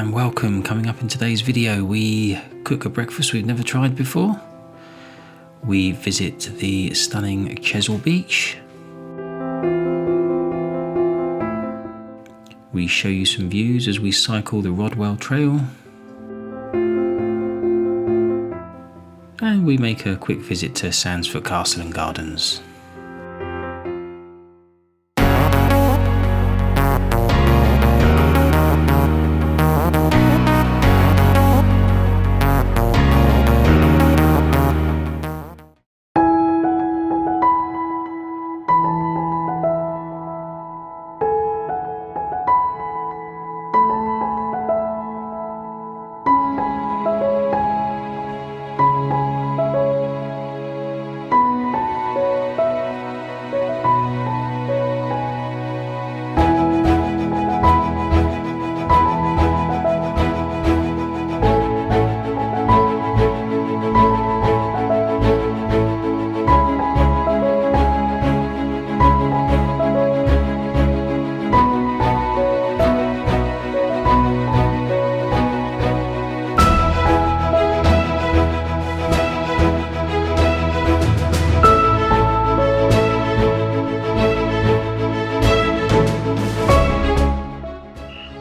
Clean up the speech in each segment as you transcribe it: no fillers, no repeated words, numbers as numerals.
and welcome. Coming up in today's video, we cook a breakfast we've never tried before. We visit the stunning Chesil Beach. We show you some views as we cycle the Rodwell Trail. And we make a quick visit to Sanndsfoot Castle and Gardens.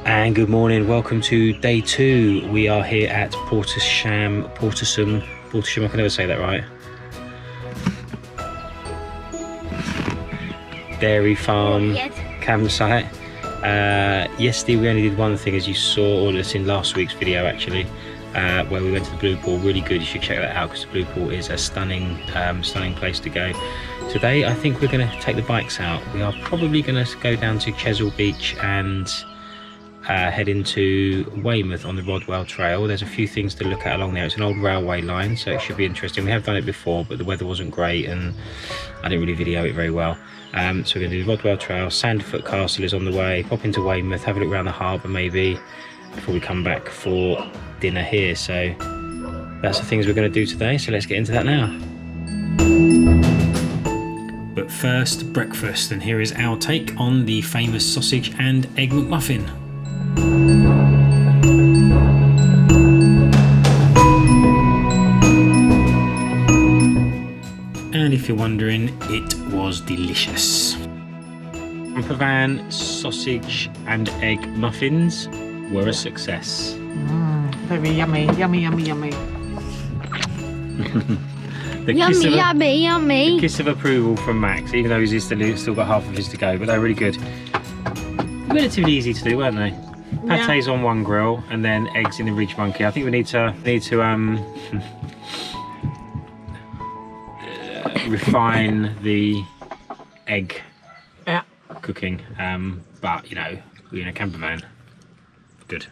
And good morning, welcome to day 2. We are here at Portisham, I can never say that right. Dairy farm campsite. Yesterday we only did one thing, as you saw, or it's in last week's video actually, where we went to the blue pool. Really good, you should check that out because the blue pool is a stunning place to go. Today I think we're going to take the bikes out. We are probably going to go down to Chesil Beach and head into Weymouth on the Rodwell Trail. There's a few things to look at along there. It's an old railway line, so it should be interesting. We have done it before, but the weather wasn't great and I didn't really video it very well. So we're going to do the Rodwell Trail. Sanndsfoot Castle is on the way. Pop into Weymouth, have a look around the harbour maybe before we come back for dinner here. So that's the things we're going to do today, so let's get into that now. But first, breakfast, and here is our take on the famous sausage and egg McMuffin. And if you're wondering, it was delicious. Campervan sausage and egg muffins were a success. Very yummy, yummy, yummy, yummy. The kiss of approval from Max, even though he's still got half of his to go, but they're really good. Relatively easy to do, weren't they? Pates on one grill and then eggs in the Ridge Monkey. I think we need to refine the egg cooking, but you know, we're in a campervan. Good.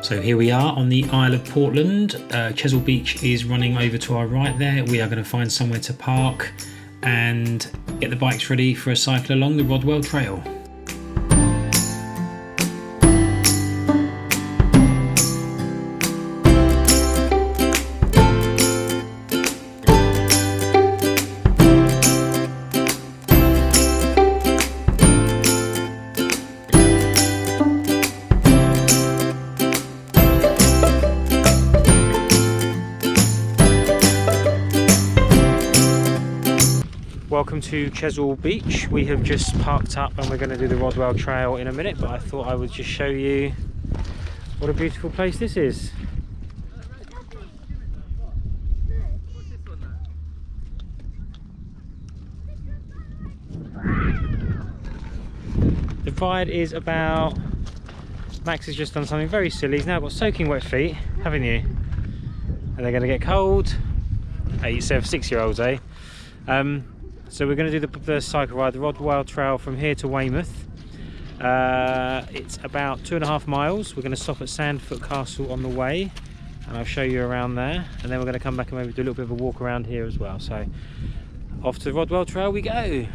So here we are on the Isle of Portland. Chesil Beach is running over to our right there. We are going to find somewhere to park and get the bikes ready for a cycle along the Rodwell Trail. Welcome to Chesil Beach. We have just parked up and we're going to do the Rodwell Trail in a minute, but I thought I would just show you what a beautiful place this is. The ride is about... Max has just done something very silly. He's now got soaking wet feet, haven't you? And they're going to get cold. 6-year-olds, eh? So we're going to do the cycle ride, the Rodwell Trail from here to Weymouth. It's about 2.5 miles. We're going to stop at Sanndsfoot Castle on the way, and I'll show you around there. And then we're going to come back and maybe do a little bit of a walk around here as well. So off to the Rodwell Trail we go.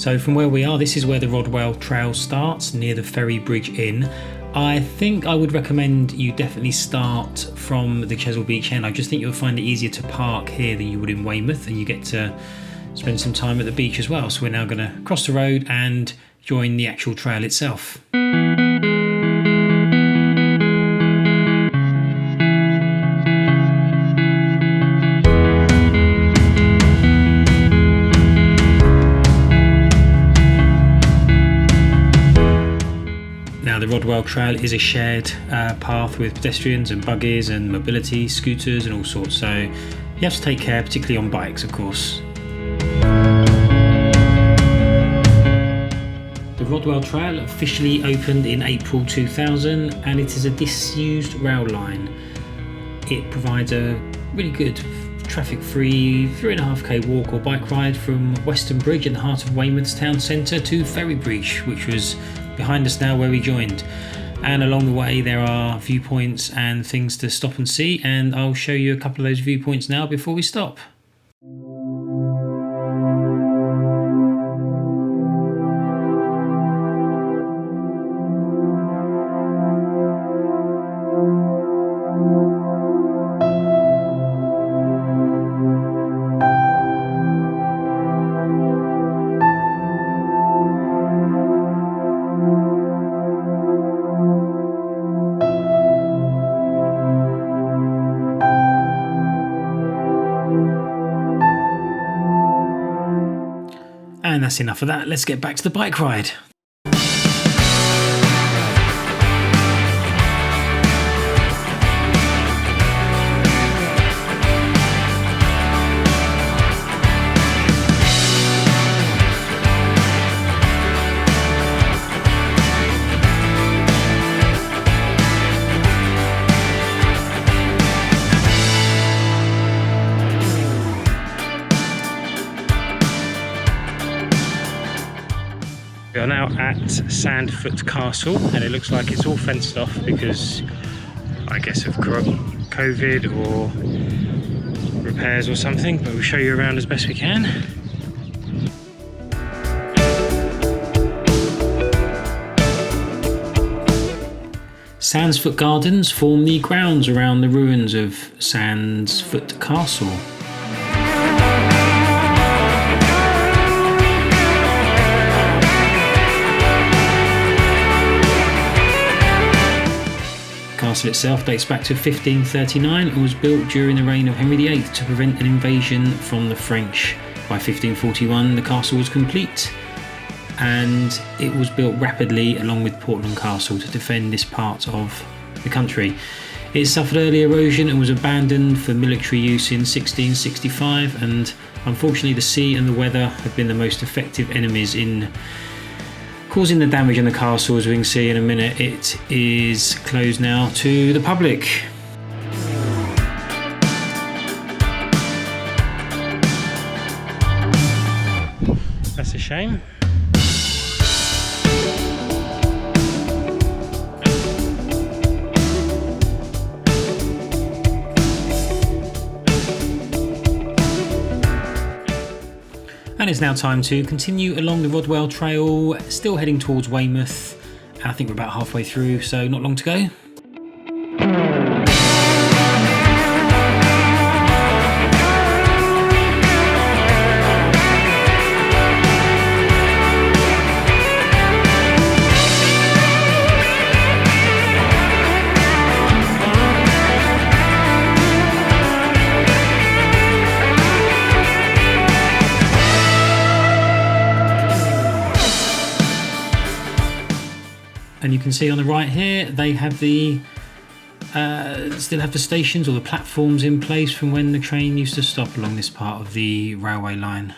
So from where we are, this is where the Rodwell Trail starts, near the Ferry Bridge Inn. I think I would recommend you definitely start from the Chesil Beach end. I just think you'll find it easier to park here than you would in Weymouth, and you get to spend some time at the beach as well. So we're now going to cross the road and join the actual trail itself. Now the Rodwell Trail is a shared path with pedestrians and buggies and mobility scooters and all sorts, so you have to take care, particularly on bikes of course. The Rodwell Trail officially opened in April 2000 and it is a disused rail line. It provides a really good traffic-free 3.5k walk or bike ride from Western Bridge in the heart of Weymouth's town centre to Ferry Bridge, which was behind us now where we joined. And along the way there are viewpoints and things to stop and see, and I'll show you a couple of those viewpoints now before we stop. And that's enough of that, let's get back to the bike ride. We are now at Sanndsfoot Castle and it looks like it's all fenced off because I guess of COVID or repairs or something, but we'll show you around as best we can. Sanndsfoot Gardens form the grounds around the ruins of Sanndsfoot Castle. The castle itself dates back to 1539 and was built during the reign of Henry VIII to prevent an invasion from the French. By 1541 the castle was complete and it was built rapidly along with Portland Castle to defend this part of the country. It suffered early erosion and was abandoned for military use in 1665, and unfortunately the sea and the weather have been the most effective enemies in causing the damage in the castle. As we can see in a minute, it is closed now to the public. That's a shame. And it's now time to continue along the Rodwell Trail, still heading towards Weymouth. I think we're about halfway through, so not long to go. And you can see on the right here, they have the still have the stations or the platforms in place from when the train used to stop along this part of the railway line.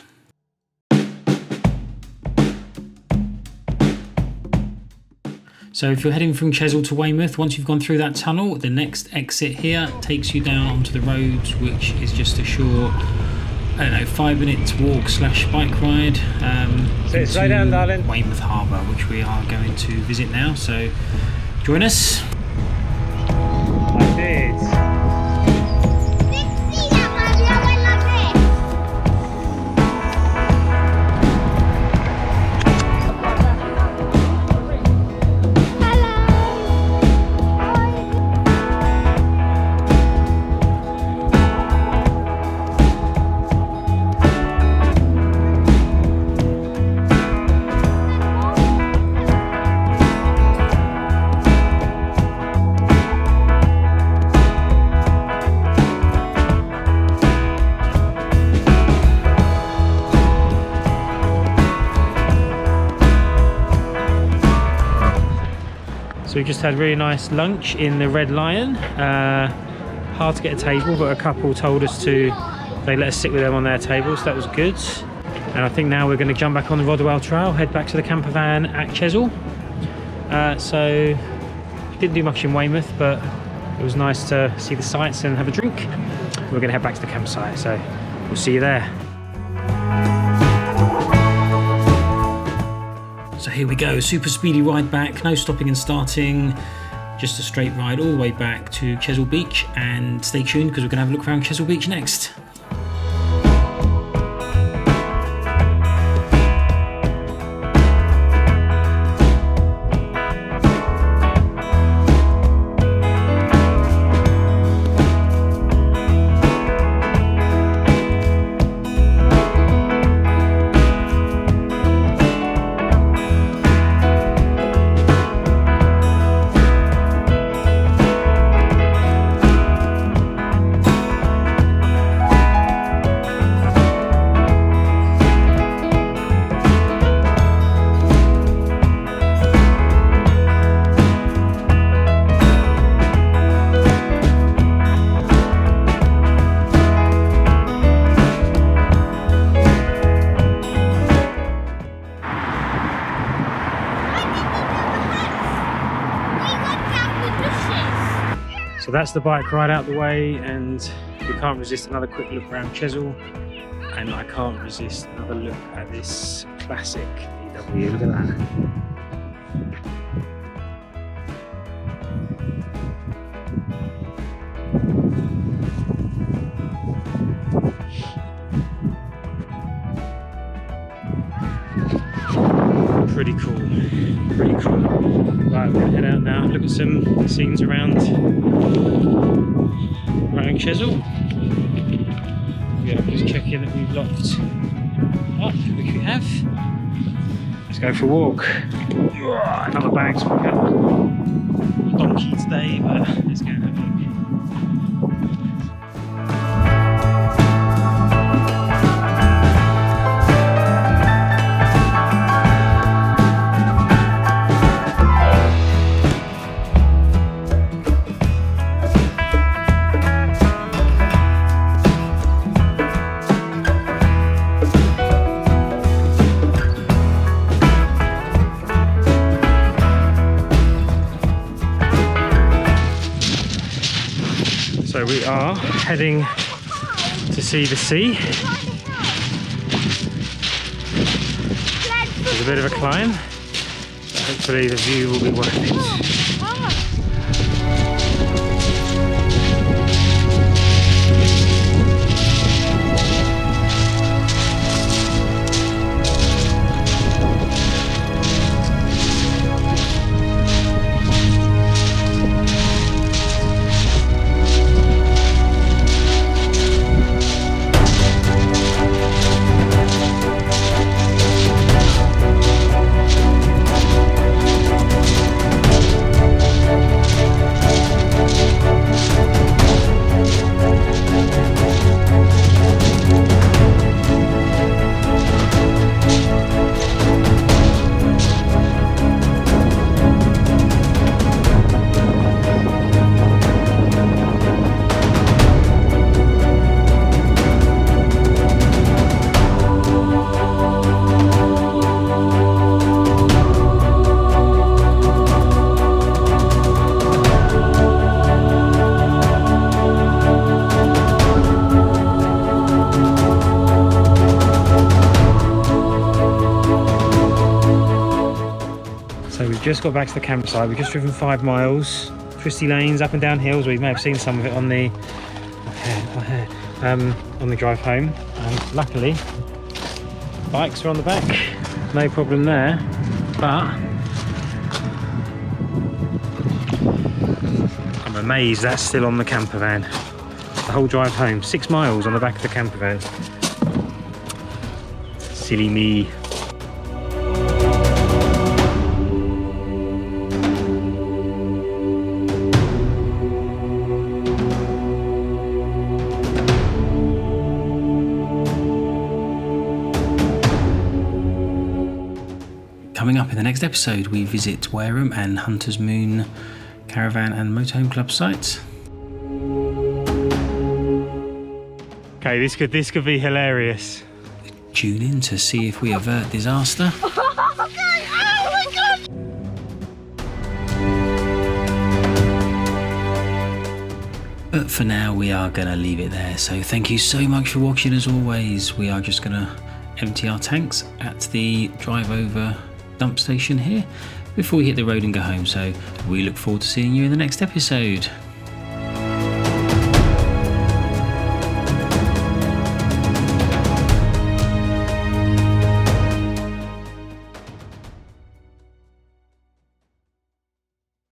So if you're heading from Chesil to Weymouth, once you've gone through that tunnel, the next exit here takes you down onto the roads, which is just a short, I don't know, 5-minute walk / bike ride Slow down, darling. Weymouth Harbour, which we are going to visit now. So join us. I did. So we just had a really nice lunch in the Red Lion. Hard to get a table, but a couple told us they let us sit with them on their table, so that was good. And I think now we're going to jump back on the Rodwell Trail, head back to the campervan at Chesil. So didn't do much in Weymouth, but it was nice to see the sights and have a drink. We're going to head back to the campsite, so we'll see you there. So here we go, super speedy ride back, no stopping and starting, just a straight ride all the way back to Chesil Beach, and stay tuned because we're going to have a look around Chesil Beach next. So that's the bike ride out the way, and we can't resist another quick look around Chesil, and I can't resist another look at this classic VW. Look at that. Pretty cool, pretty cool. Right, we're gonna head out now, look at some scenes around Chesil. Yeah, just checking that we've locked up, which we have. Let's go for a walk. Another bag to pick up. Donkey today, but let's go and have a look. So we are heading to see the sea. There's a bit of a climb, but hopefully the view will be worth it. So we've just got back to the campsite. We've just driven 5 miles, twisty lanes, up and down hills. We may have seen some of it on the on the drive home. And luckily, bikes are on the back, no problem there. But I'm amazed that's still on the campervan. The whole drive home, 6 miles on the back of the campervan. Silly me. Coming up in the next next episode we visit Wareham and Hunter's Moon Caravan and Motorhome Club sites. Okay, this could be hilarious. Tune in to see if we avert disaster. But for now we are going to leave it there, so thank you so much for watching. As always, we are just going to empty our tanks at the drive over dump station here before we hit the road and go home, so we look forward to seeing you in the next episode.